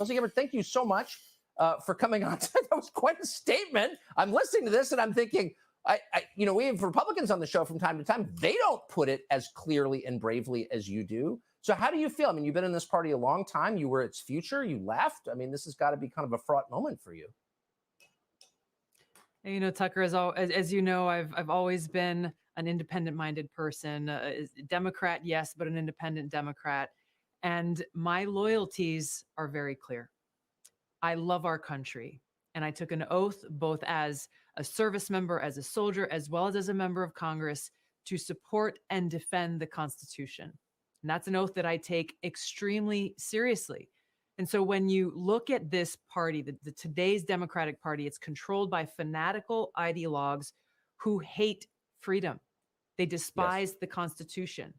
Tulsi Gabbard, thank you so much for coming on. That was quite a statement. I'm listening to this and I'm thinking, we have Republicans on the show from time to time. They don't put it as clearly and bravely as you do. So how do you feel? I mean, you've been in this party a long time. You were its future. You left. I mean, this has got to be kind of a fraught moment for you. Tucker, as you know, I've always been an independent-minded person, Democrat, yes, but an independent Democrat. And my loyalties are very clear. I love our country. And I took an oath, both as a service member, as a soldier, as well as a member of Congress, to support and defend the Constitution. And that's an oath that I take extremely seriously. And so when you look at this party, the today's Democratic Party, it's controlled by fanatical ideologues who hate freedom. They despise the Constitution.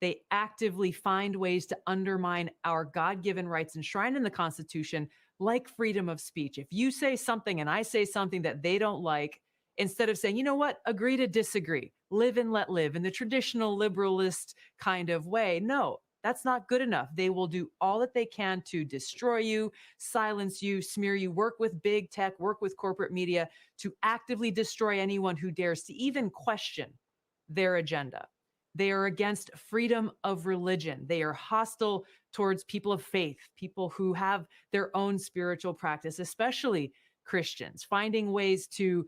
They actively find ways to undermine our God-given rights enshrined in the Constitution, like freedom of speech. If you say something and I say something that they don't like, instead of saying, you know what, agree to disagree, live and let live in the traditional liberalist kind of way, no, that's not good enough. They will do all that they can to destroy you, silence you, smear you, work with big tech, work with corporate media to actively destroy anyone who dares to even question their agenda. They are against freedom of religion. They are hostile towards people of faith, people who have their own spiritual practice, especially Christians, finding ways to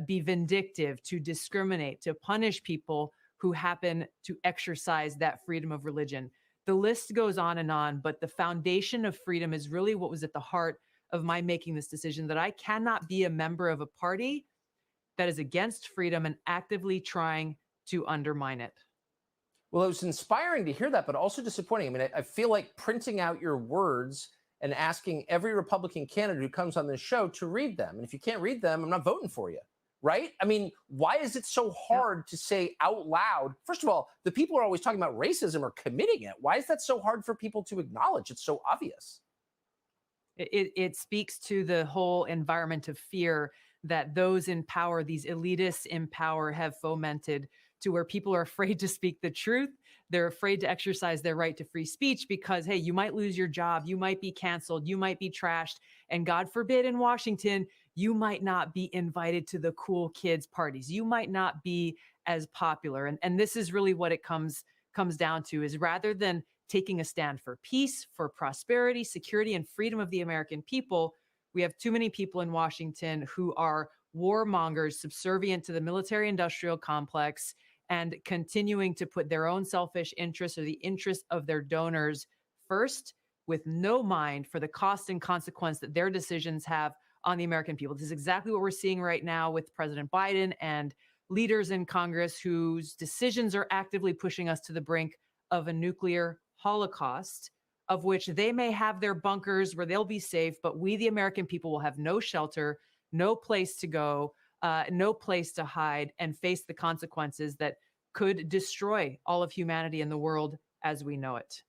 be vindictive, to discriminate, to punish people who happen to exercise that freedom of religion. The list goes on, but the foundation of freedom is really what was at the heart of my making this decision, that I cannot be a member of a party that is against freedom and actively trying to undermine it. Well, it was inspiring to hear that, but also disappointing. I mean, I feel like printing out your words and asking every Republican candidate who comes on this show to read them. And if you can't read them, I'm not voting for you, right? I mean, why is it so hard to say out loud? First of all, the people who are always talking about racism are committing it. Why is that so hard for people to acknowledge? It's so obvious. It speaks to the whole environment of fear that those in power, these elitists in power, have fomented, to where people are afraid to speak the truth. They're afraid to exercise their right to free speech because, hey, you might lose your job, you might be canceled, you might be trashed, and God forbid in Washington, you might not be invited to the cool kids parties. You might not be as popular. And this is really what it comes down to, is rather than taking a stand for peace, for prosperity, security, and freedom of the American people, we have too many people in Washington who are warmongers, subservient to the military-industrial complex, and continuing to put their own selfish interests or the interests of their donors first, with no mind for the cost and consequence that their decisions have on the American people. This is exactly what we're seeing right now with President Biden and leaders in Congress whose decisions are actively pushing us to the brink of a nuclear holocaust, of which they may have their bunkers where they'll be safe, but we, the American people, will have no shelter, no place to go, no place to hide, and face the consequences that could destroy all of humanity and the world as we know it.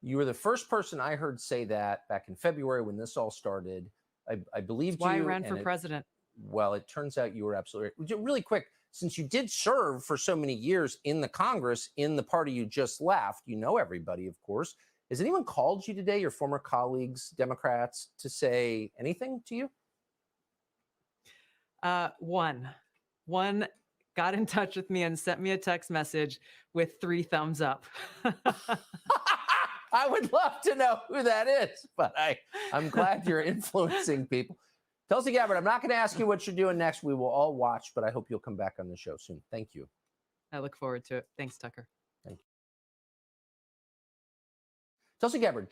You were the first person I heard say that back in February when this all started. I believed you. Why I ran for president. Well, it turns out you were absolutely right. Really quick, since you did serve for so many years in the Congress, in the party you just left, you know everybody, of course. Has anyone called you today, your former colleagues, Democrats, to say anything to you? One got in touch with me and sent me a text message with 3 thumbs up. I would love to know who that is, but I'm glad you're influencing people. Tulsi Gabbard, I'm not going to ask you what you're doing next. We will all watch, but I hope you'll come back on the show soon. Thank you. I look forward to it. Thanks, Tucker. Thank you. Tulsi Gabbard.